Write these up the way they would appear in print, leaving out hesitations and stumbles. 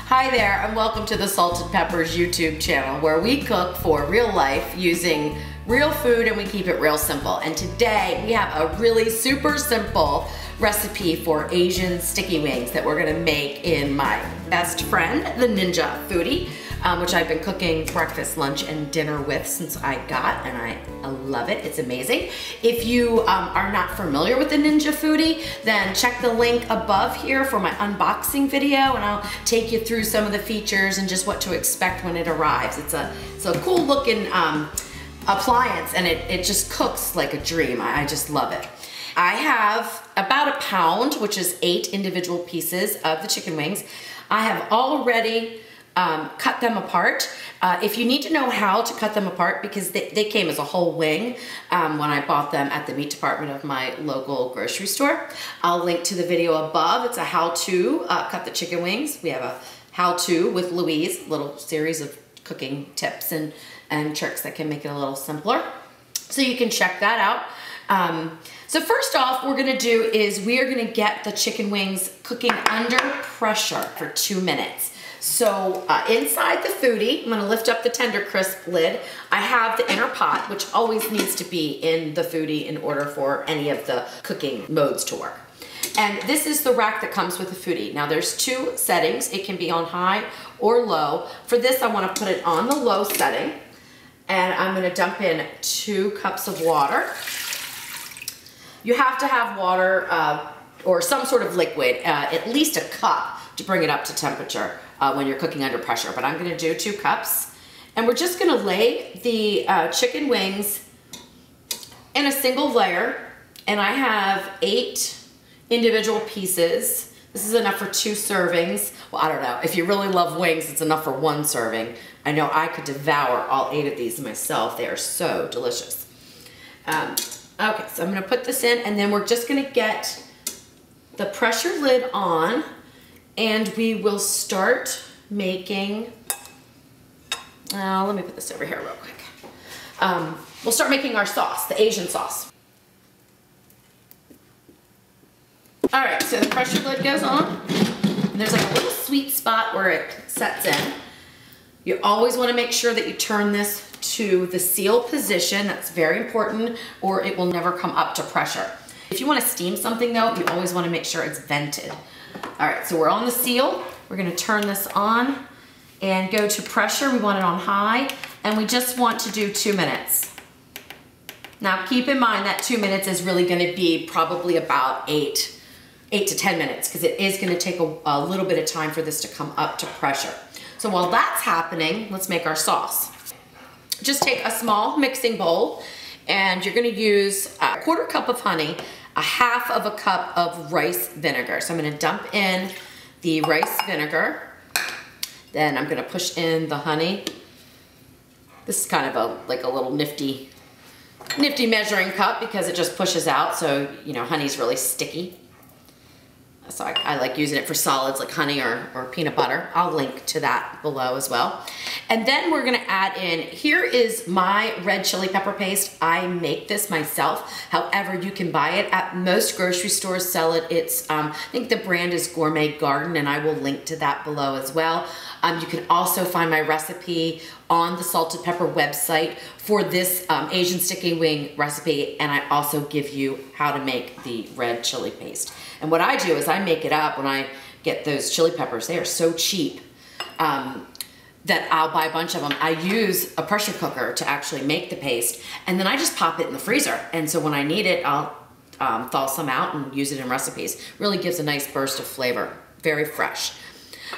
Hi there, and welcome to the Salted Peppers YouTube channel, where we cook for real life using real food and we keep it real simple. And today we have a really super simple recipe for Asian sticky wings that we're gonna make in my best friend, the Ninja Foodi, which I've been cooking breakfast, lunch, and dinner with since I got, and I love it. It's amazing. If you are not familiar with the Ninja Foodi, then check the link above here for my unboxing video, and I'll take you through some of the features and just what to expect when it arrives. It's a cool looking appliance, and it just cooks like a dream. I just love it. I have about a pound, which is 8 individual pieces of the chicken wings. I have already cut them apart. If you need to know how to cut them apart, because they came as a whole wing when I bought them at the meat department of my local grocery store, I'll link to the video above. It's a how-to cut the chicken wings. We have a how-to with Louise, a little series of cooking tips and tricks that can make it a little simpler. So you can check that out. So first off, what we're gonna do is we are gonna get the chicken wings cooking under pressure for 2 minutes. So inside the Foodi, I'm gonna lift up the Tender Crisp lid. I have the inner pot, which always needs to be in the Foodi in order for any of the cooking modes to work. And this is the rack that comes with the Foodi. Now there's 2 settings. It can be on high or low. For this, I wanna put it on the low setting, and I'm gonna dump in 2 cups of water. You have to have water or some sort of liquid, at least a cup, to bring it up to temperature when you're cooking under pressure, but I'm gonna do 2 cups. And we're just gonna lay the chicken wings in a single layer, and I have 8 individual pieces. This is enough for 2 servings. Well, I don't know, if you really love wings, it's enough for 1 serving. I know I could devour all 8 of these myself. They are so delicious. Okay, so I'm gonna put this in, and then we're just gonna get the pressure lid on, and we will start making, let me put this over here real quick. We'll start making our sauce, the Asian sauce. All right, so the pressure lid goes on, and there's like a little sweet spot where it sets in. You always wanna make sure that you turn this to the seal position. That's very important, or it will never come up to pressure. If you wanna steam something though, you always wanna make sure it's vented. All right, so we're on the seal. We're gonna turn this on and go to pressure. We want it on high, and we just want to do 2 minutes. Now keep in mind that 2 minutes is really gonna be probably about 8 to 10 minutes, because it is gonna take a little bit of time for this to come up to pressure. So while that's happening, let's make our sauce. Just take a small mixing bowl, and you're gonna use a 1/4 cup of honey, a 1/2 cup of rice vinegar. So I'm gonna dump in the rice vinegar. Then I'm gonna push in the honey. This is kind of like a little nifty measuring cup, because it just pushes out. So, you know, honey's really sticky. So I like using it for solids like honey or peanut butter. I'll link to that below as well. And then we're gonna add in, here is my red chili pepper paste. I make this myself. However, you can buy it at most grocery stores, sell it. It's, I think the brand is Gourmet Garden, and I will link to that below as well. You can also find my recipe on the Salted Pepper website for this Asian sticky wing recipe, and I also give you how to make the red chili paste. And what I do is I make it up when I get those chili peppers. They are so cheap that I'll buy a bunch of them. I use a pressure cooker to actually make the paste, and then I just pop it in the freezer. And so when I need it, I'll thaw some out and use it in recipes. Really gives a nice burst of flavor, very fresh.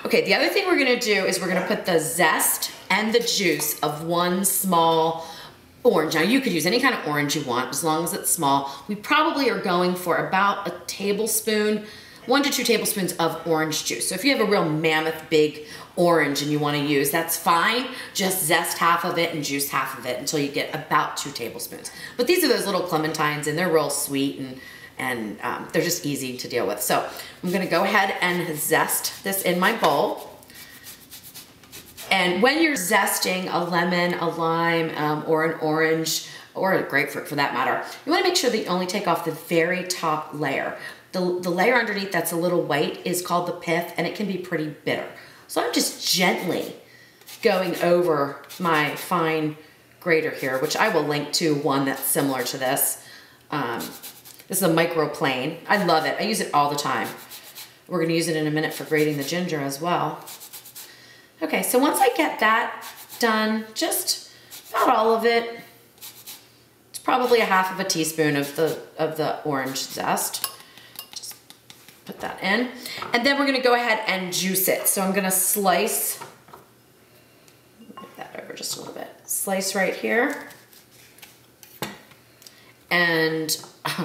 Okay, the other thing we're gonna do is we're gonna put the zest and the juice of 1 small orange. Now you could use any kind of orange you want, as long as it's small. We probably are going for about a tablespoon, 1 to 2 tablespoons of orange juice. So if you have a real mammoth big orange and you wanna use, that's fine. Just zest 1/2 of it and juice 1/2 of it until you get about 2 tablespoons. But these are those little clementines, and they're real sweet, and they're just easy to deal with. So I'm gonna go ahead and zest this in my bowl. And when you're zesting a lemon, a lime, or an orange, or a grapefruit for that matter, you wanna make sure that you only take off the very top layer. The layer underneath that's a little white is called the pith, and it can be pretty bitter. So I'm just gently going over my fine grater here, which I will link to one that's similar to this. This is a microplane. I love it. I use it all the time. We're gonna use it in a minute for grating the ginger as well. Okay, so once I get that done, just about all of it, it's probably a half of a teaspoon of the orange zest. Just put that in. And then we're gonna go ahead and juice it. So I'm gonna slice, move that over just a little bit. Slice right here. And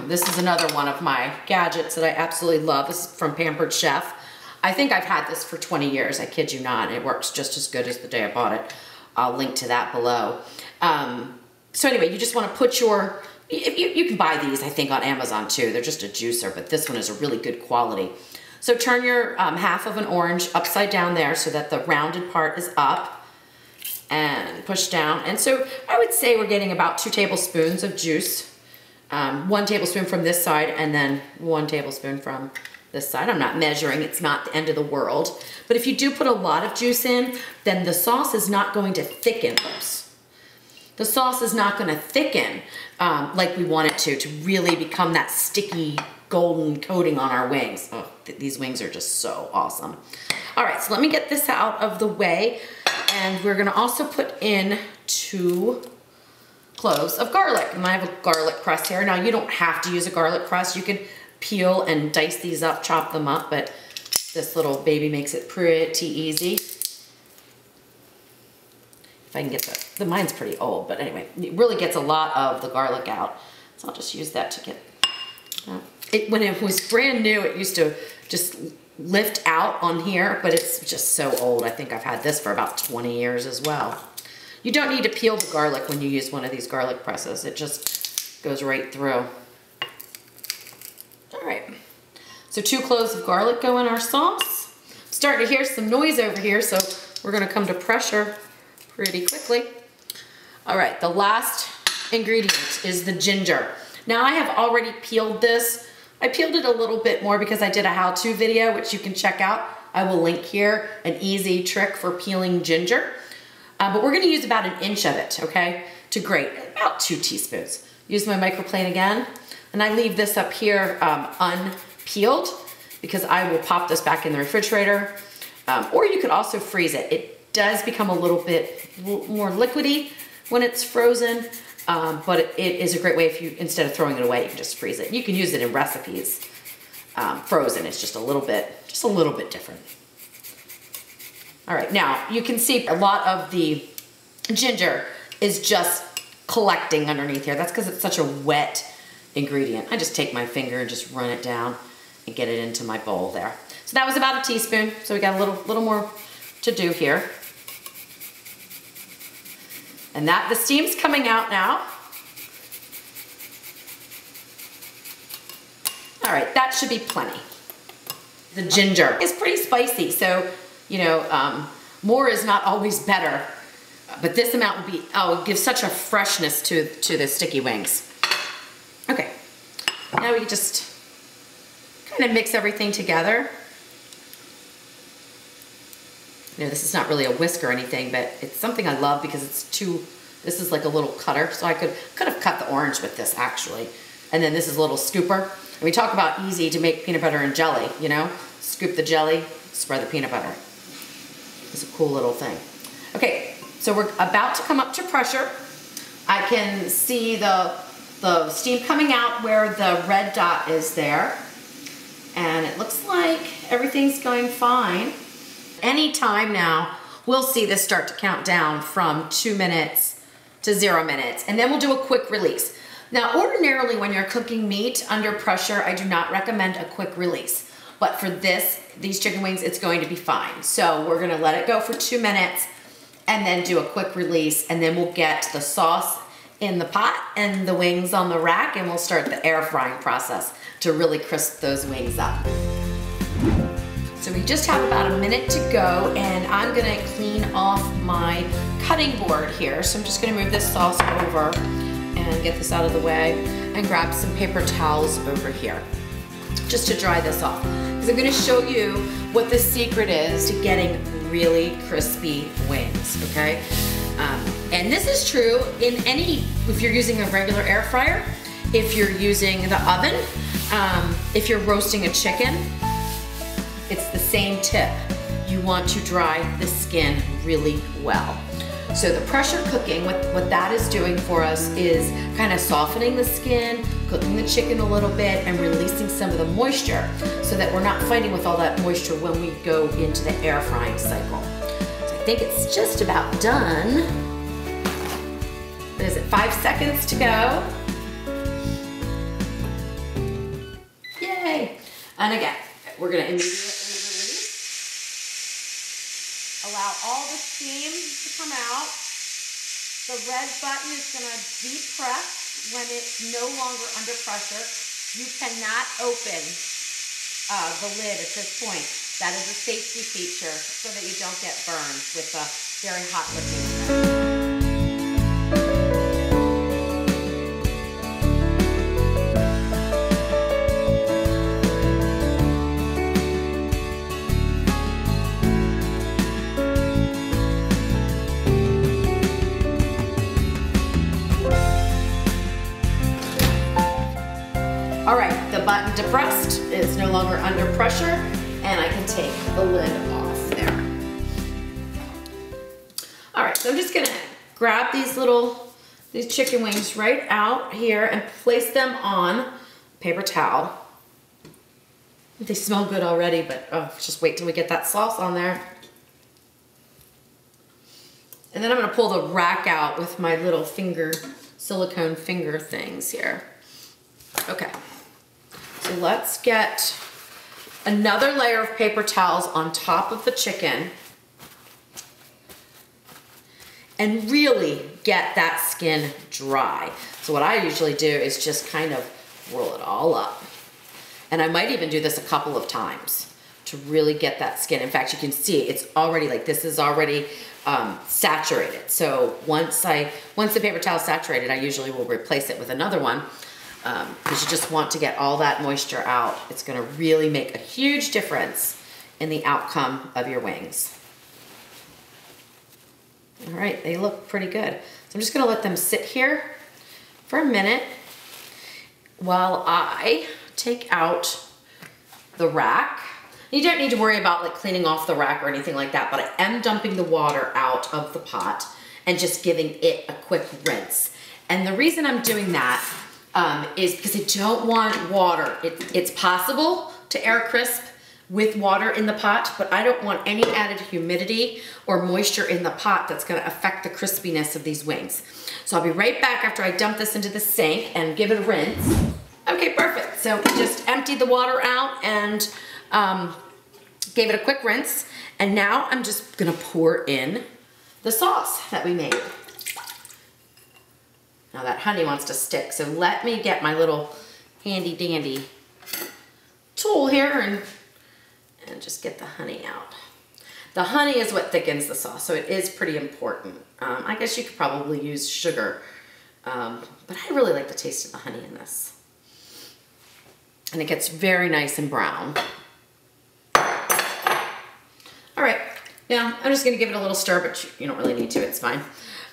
this is another one of my gadgets that I absolutely love. This is from Pampered Chef. I think I've had this for 20 years. I kid you not. It works just as good as the day I bought it. I'll link to that below. So anyway, you just want to put your, you can buy these, I think, on Amazon too. They're just a juicer, but this one is a really good quality. So turn your half of an orange upside down there so that the rounded part is up, and push down. And so I would say we're getting about 2 tablespoons of juice. 1 tablespoon from this side and then 1 tablespoon from this side. I'm not measuring, it's not the end of the world. But if you do put a lot of juice in, then the sauce is not going to thicken. Oops. The sauce is not gonna thicken like we want it to really become that sticky golden coating on our wings. Oh, these wings are just so awesome. All right, so let me get this out of the way. And we're gonna also put in 2 cloves of garlic. And I have a garlic press here. Now you don't have to use a garlic press. You could peel and dice these up, chop them up, but this little baby makes it pretty easy. If I can get mine's pretty old, but anyway, it really gets a lot of the garlic out. So I'll just use that to get that. When it was brand new, it used to just lift out on here, but it's just so old. I think I've had this for about 20 years as well. You don't need to peel the garlic when you use one of these garlic presses. It just goes right through. All right, so 2 cloves of garlic go in our sauce. I'm starting to hear some noise over here, so we're gonna come to pressure pretty quickly. All right, the last ingredient is the ginger. Now I have already peeled this. I peeled it a little bit more because I did a how-to video, which you can check out. I will link here, an easy trick for peeling ginger. But we're gonna use about 1 inch of it, okay, to grate, about 2 teaspoons. Use my microplane again, and I leave this up here unpeeled because I will pop this back in the refrigerator, or you could also freeze it. It does become a little bit more liquidy when it's frozen, but it is a great way if you, instead of throwing it away, you can just freeze it. You can use it in recipes. Frozen, it's just a little bit different. All right, now you can see a lot of the ginger is just collecting underneath here. That's because it's such a wet ingredient. I just take my finger and just run it down and get it into my bowl there. So that was about 1 teaspoon. So we got a little more to do here. And the steam's coming out now. All right, that should be plenty. The ginger is pretty spicy, so you know, more is not always better, but this amount would be, it gives such a freshness to the sticky wings. Okay, now we just kind of mix everything together. You know, this is not really a whisk or anything, but it's something I love because this is like a little cutter, so I could have cut the orange with this actually. And then this is a little scooper. And we talk about easy to make peanut butter and jelly, you know? Scoop the jelly, spread the peanut butter. It's a cool little thing. Okay, so we're about to come up to pressure. I can see the steam coming out where the red dot is there. And it looks like everything's going fine. Any time now, we'll see this start to count down from 2 minutes to 0 minutes. And then we'll do a quick release. Now, ordinarily when you're cooking meat under pressure, I do not recommend a quick release. But for these chicken wings, it's going to be fine. So we're gonna let it go for 2 minutes and then do a quick release, and then we'll get the sauce in the pot and the wings on the rack, and we'll start the air frying process to really crisp those wings up. So we just have about 1 minute to go, and I'm gonna clean off my cutting board here. So I'm just gonna move this sauce over and get this out of the way and grab some paper towels over here just to dry this off. Because I'm gonna show you what the secret is to getting really crispy wings, okay? And this is true in if you're using a regular air fryer, if you're using the oven, if you're roasting a chicken, it's the same tip. You want to dry the skin really well. So the pressure cooking, what that is doing for us is kind of softening the skin, cooking the chicken a little bit, and releasing some of the moisture so that we're not fighting with all that moisture when we go into the air frying cycle. So I think it's just about done. What is it, 5 seconds to go? Yay! And again, we're gonna immediately release. Allow all the steam to come out. The red button is gonna depress when it's no longer under pressure. You cannot open the lid at this point. That is a safety feature so that you don't get burned with the very hot liquid. All right, the button depressed, it's no longer under pressure, and I can take the lid off there. All right, so I'm just gonna grab these chicken wings right out here and place them on paper towel. They smell good already, but just wait till we get that sauce on there. And then I'm gonna pull the rack out with my little silicone finger things here. Okay. So let's get another layer of paper towels on top of the chicken and really get that skin dry. So what I usually do is just kind of roll it all up. And I might even do this a couple of times to really get that skin. In fact, you can see it's already this is already saturated. So once the paper towel is saturated, I usually will replace it with another one. Because you just want to get all that moisture out. It's gonna really make a huge difference in the outcome of your wings. All right, they look pretty good. So I'm just gonna let them sit here for a minute while I take out the rack. You don't need to worry about cleaning off the rack or anything like that, but I am dumping the water out of the pot and just giving it a quick rinse. And the reason I'm doing that is because I don't want water. It's possible to air crisp with water in the pot, but I don't want any added humidity or moisture in the pot that's gonna affect the crispiness of these wings. So I'll be right back after I dump this into the sink and give it a rinse. Okay, perfect. So just emptied the water out and gave it a quick rinse. And now I'm just gonna pour in the sauce that we made. Now that honey wants to stick, so let me get my little handy dandy tool here and just get the honey out. The honey is what thickens the sauce, so it is pretty important. I guess you could probably use sugar, but I really like the taste of the honey in this. And it gets very nice and brown. All right, now I'm just gonna give it a little stir, but you don't really need to, it's fine.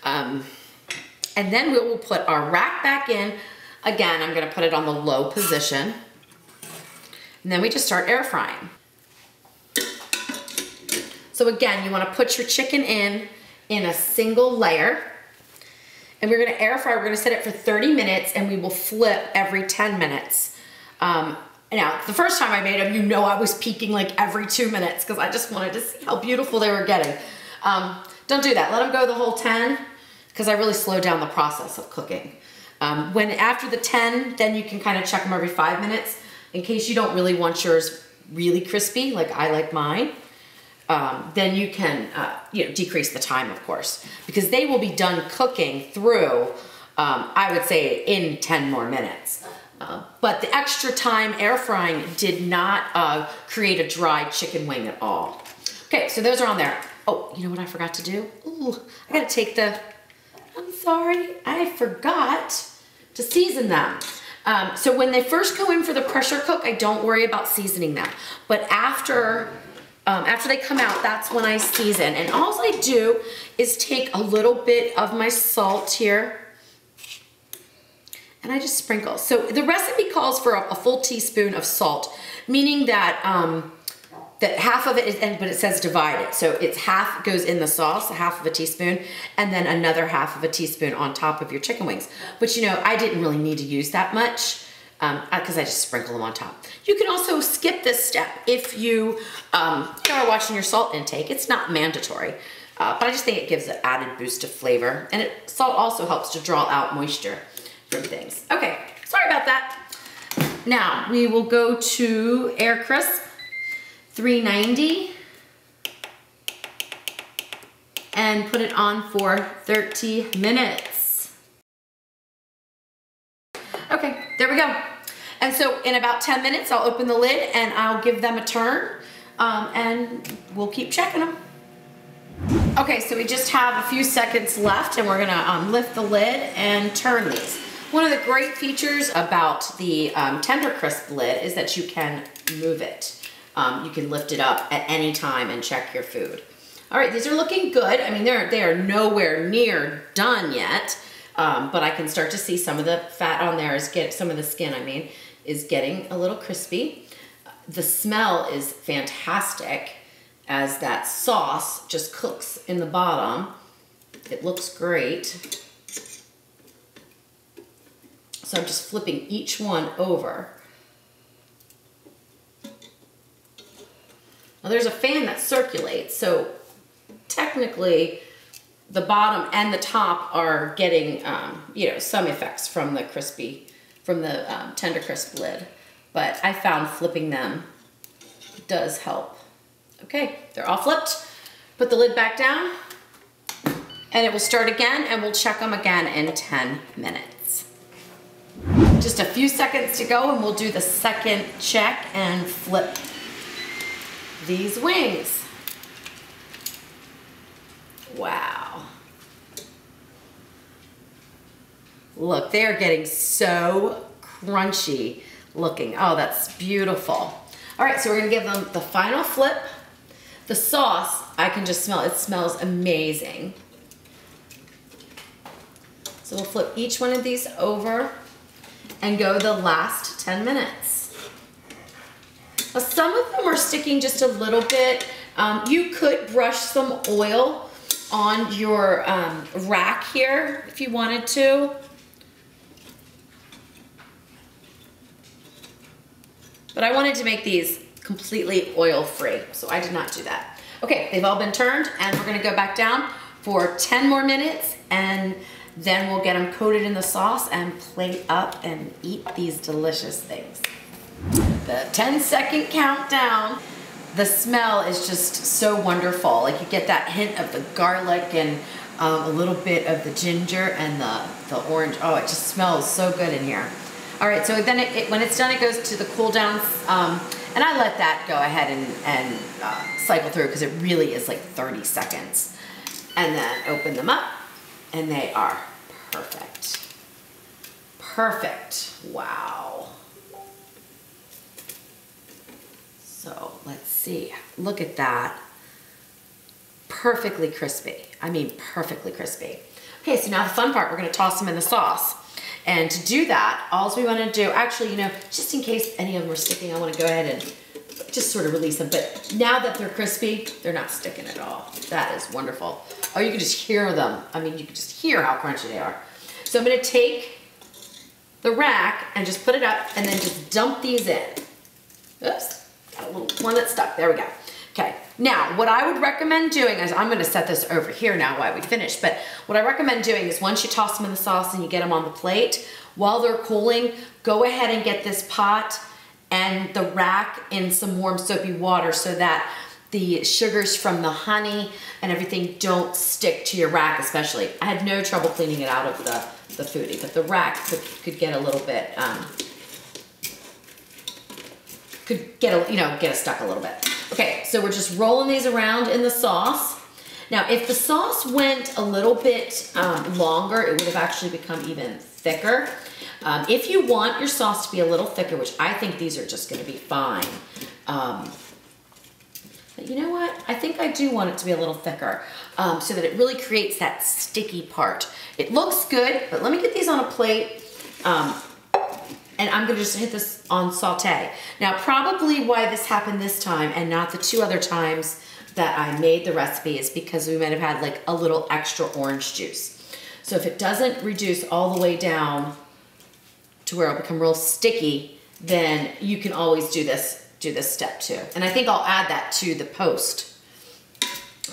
And then we will put our rack back in. Again, I'm gonna put it on the low position. And then we just start air frying. So again, you wanna put your chicken in a single layer. And we're gonna air fry, we're gonna set it for 30 minutes and we will flip every 10 minutes. Now, the first time I made them, I was peeking every 2 minutes because I just wanted to see how beautiful they were getting. Don't do that, let them go the whole 10. Because I really slow down the process of cooking. After the 10, then you can kind of check them every 5 minutes in case you don't really want yours really crispy, like I like mine. Then you can decrease the time, of course, because they will be done cooking through, I would say, in 10 more minutes. But the extra time air frying did not create a dry chicken wing at all. Okay, so those are on there. Oh, you know what I forgot to do? Ooh, I gotta take I'm sorry, I forgot to season them. So when they first go in for the pressure cook, I don't worry about seasoning them. But after after they come out, that's when I season. And all I do is take a little bit of my salt here and I just sprinkle. So the recipe calls for a full teaspoon of salt, meaning that that half of it is, but it says divide it. So it's half goes in the sauce, half of a teaspoon, and then another half of a teaspoon on top of your chicken wings. But you know, I didn't really need to use that much because I just sprinkle them on top. You can also skip this step if you are watching your salt intake. It's not mandatory, but I just think it gives an added boost of flavor. And salt also helps to draw out moisture from things. Okay, sorry about that. Now we will go to air crisp. 390 and put it on for 30 minutes. Okay, there we go. And so in about 10 minutes, I'll open the lid and I'll give them a turn and we'll keep checking them. Okay, so we just have a few seconds left and we're gonna lift the lid and turn these. One of the great features about the Tender Crisp lid is that you can move it. You can lift it up at any time and check your food. All right, these are looking good. I mean, they are nowhere near done yet, but I can start to see some of the fat on there some of the skin, I mean, is getting a little crispy. The smell is fantastic as that sauce just cooks in the bottom. It looks great. So I'm just flipping each one over. Now there's a fan that circulates, so technically the bottom and the top are getting, you know, some effects from the Tender Crisp lid, but I found flipping them does help. Okay, they're all flipped. Put the lid back down and it will start again and we'll check them again in 10 minutes. Just a few seconds to go and we'll do the second check and flip these wings. Wow. Look, they're getting so crunchy looking. Oh, that's beautiful. All right, so we're gonna give them the final flip. The sauce, I can just smell, it smells amazing. So we'll flip each one of these over and go the last 10 minutes. Now, some of them are sticking just a little bit. You could brush some oil on your rack here if you wanted to. But I wanted to make these completely oil-free, so I did not do that. Okay, they've all been turned, and we're gonna go back down for 10 more minutes, and then we'll get them coated in the sauce and plate up and eat these delicious things. The 10-second countdown. The smell is just so wonderful. Like you get that hint of the garlic and a little bit of the ginger and the orange. Oh, it just smells so good in here. All right, so then when it's done, it goes to the cool down, and I let that go ahead and cycle through because it really is like 30 seconds. And then open them up, and they are perfect. Perfect, wow. So let's see, look at that. Perfectly crispy, I mean perfectly crispy. Okay, so now the fun part, we're gonna toss them in the sauce. And to do that, all we wanna do, actually, you know, just in case any of them are sticking, I wanna go ahead and just sort of release them. But now that they're crispy, they're not sticking at all. That is wonderful. Oh, you can just hear them. I mean, you can just hear how crunchy they are. So I'm gonna take the rack and just put it up and then just dump these in. Oops, got a little one that stuck, there we go. Okay, now what I would recommend doing is, I'm gonna set this over here now while we finish, but what I recommend doing is once you toss them in the sauce and you get them on the plate, while they're cooling, go ahead and get this pot and the rack in some warm soapy water so that the sugars from the honey and everything don't stick to your rack especially. I had no trouble cleaning it out of the Foodi, but the rack could get a little bit, get stuck a little bit. Okay, so we're just rolling these around in the sauce. Now, if the sauce went a little bit longer, it would have actually become even thicker. If you want your sauce to be a little thicker, which I think these are just gonna be fine, But you know what? I think I do want it to be a little thicker so that it really creates that sticky part. It looks good, but let me get these on a plate. And I'm gonna just hit this on saute. Now, probably why this happened this time and not the 2 other times that I made the recipe is because we might have had like a little extra orange juice. So if it doesn't reduce all the way down to where it'll become real sticky, then you can always do this step too. And I think I'll add that to the post.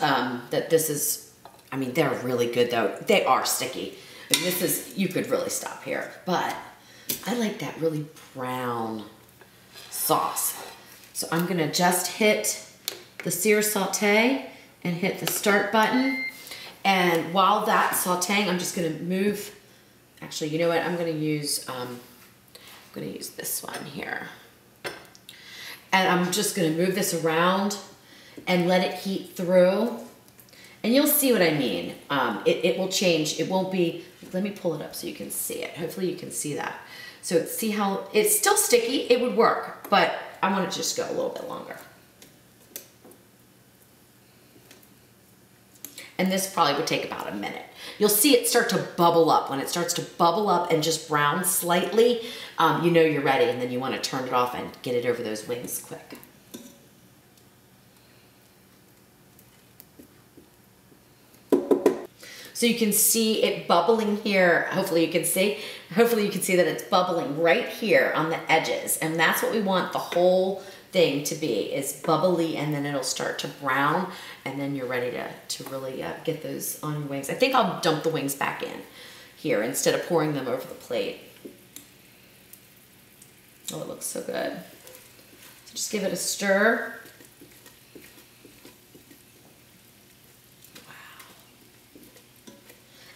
That this is, I mean, they're really good though. They are sticky. And this is, you could really stop here, but I like that really brown sauce. So I'm gonna just hit the sear saute and hit the start button. And while that's sauteing, I'm just gonna move, actually, you know what? I'm gonna use this one here. And I'm just gonna move this around and let it heat through. And you'll see what I mean. It will change. It won't be, let me pull it up so you can see it. Hopefully you can see that. So see how, it's still sticky, it would work, but I want it to just go a little bit longer. And this probably would take about a minute. You'll see it start to bubble up. When it starts to bubble up and just brown slightly, you know you're ready, and then you want to turn it off and get it over those wings quick. So you can see it bubbling here. Hopefully you can see that it's bubbling right here on the edges. And that's what we want the whole thing to be, is bubbly, and then it'll start to brown, and then you're ready to really get those on your wings. I think I'll dump the wings back in here instead of pouring them over the plate. Oh, it looks so good. So just give it a stir.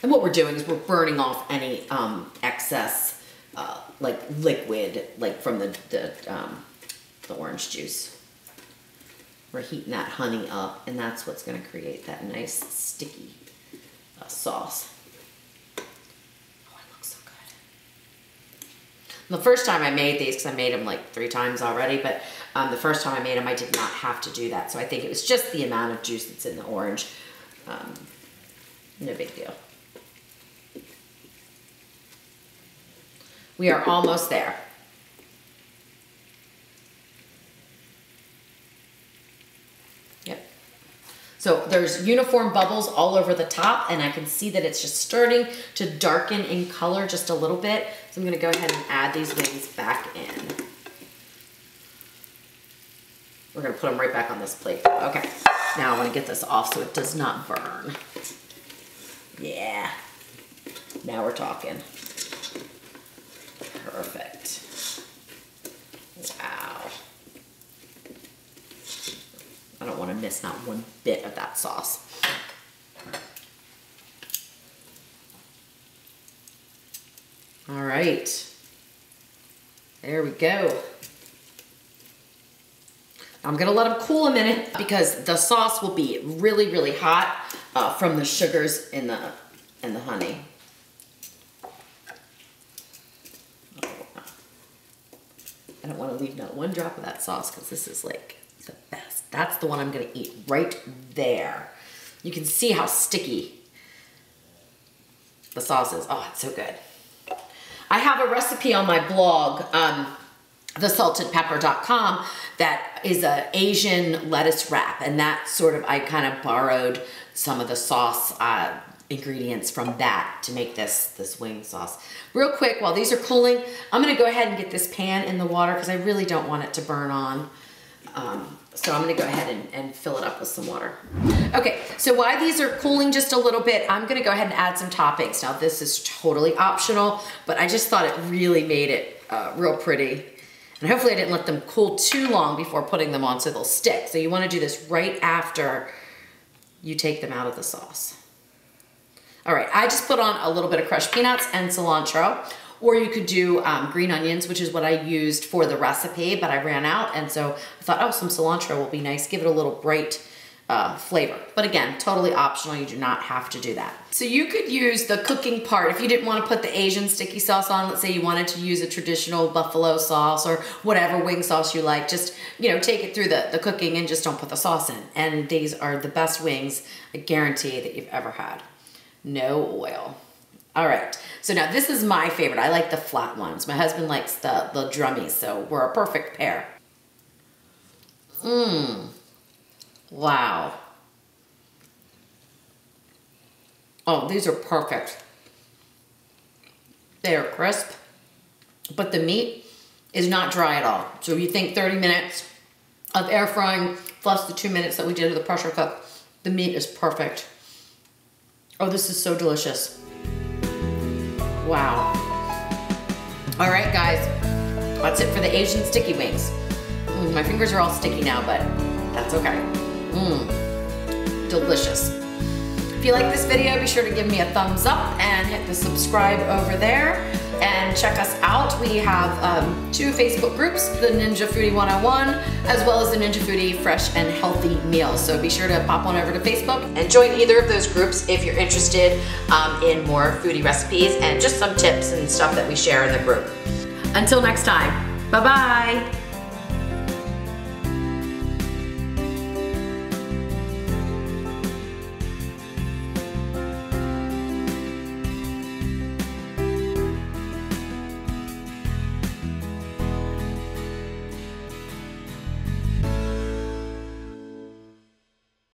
And what we're doing is we're burning off any excess like liquid, like from the orange juice. We're heating that honey up, and that's what's going to create that nice sticky sauce. Oh, it looks so good. And the first time I made these, because I made them like 3 times already, but the first time I made them, I did not have to do that. So I think it was just the amount of juice that's in the orange. No big deal. We are almost there. Yep. So there's uniform bubbles all over the top, and I can see that it's just starting to darken in color just a little bit. So I'm gonna go ahead and add these wings back in. We're gonna put them right back on this plate. Okay, now I wanna get this off so it does not burn. Yeah, now we're talking. Perfect. Wow. I don't want to miss not one bit of that sauce. All right. There we go. I'm gonna let them cool a minute because the sauce will be really, really hot from the sugars in the honey. I don't want to leave not one drop of that sauce because this is like the best. That's the one I'm going to eat right there. You can see how sticky the sauce is. Oh, it's so good. I have a recipe on my blog, thesaltedpepper.com, that is an Asian lettuce wrap, and that sort of, I kind of borrowed some of the sauce ingredients from that to make this wing sauce. Real quick, while these are cooling, I'm gonna go ahead and get this pan in the water because I really don't want it to burn on. So I'm gonna go ahead and fill it up with some water. Okay, so while these are cooling just a little bit, I'm gonna go ahead and add some toppings. Now this is totally optional, but I just thought it really made it real pretty. And hopefully I didn't let them cool too long before putting them on so they'll stick. So you wanna do this right after you take them out of the sauce. All right, I just put on a little bit of crushed peanuts and cilantro, or you could do green onions, which is what I used for the recipe, but I ran out, and so I thought, oh, some cilantro will be nice. Give it a little bright flavor. But again, totally optional. You do not have to do that. So you could use the cooking part if you didn't want to put the Asian sticky sauce on. Let's say you wanted to use a traditional buffalo sauce or whatever wing sauce you like. Just, you know, take it through the cooking and just don't put the sauce in. And these are the best wings, I guarantee, that you've ever had. No oil. All right, so now this is my favorite. I like the flat ones. My husband likes the drummies, so we're a perfect pair. Wow. Oh, these are perfect. They are crisp, but the meat is not dry at all. So if you think 30 minutes of air frying plus the 2 minutes that we did with the pressure cook, the meat is perfect. Oh, this is so delicious. Wow. All right, guys, that's it for the Asian sticky wings. My fingers are all sticky now, but that's okay. Delicious. If you like this video, be sure to give me a thumbs up and hit the subscribe over there and check us out. We have 2 Facebook groups, the Ninja Foodi 101, as well as the Ninja Foodi Fresh and Healthy Meals. So be sure to pop on over to Facebook and join either of those groups if you're interested in more foodie recipes and just some tips and stuff that we share in the group. Until next time, bye-bye.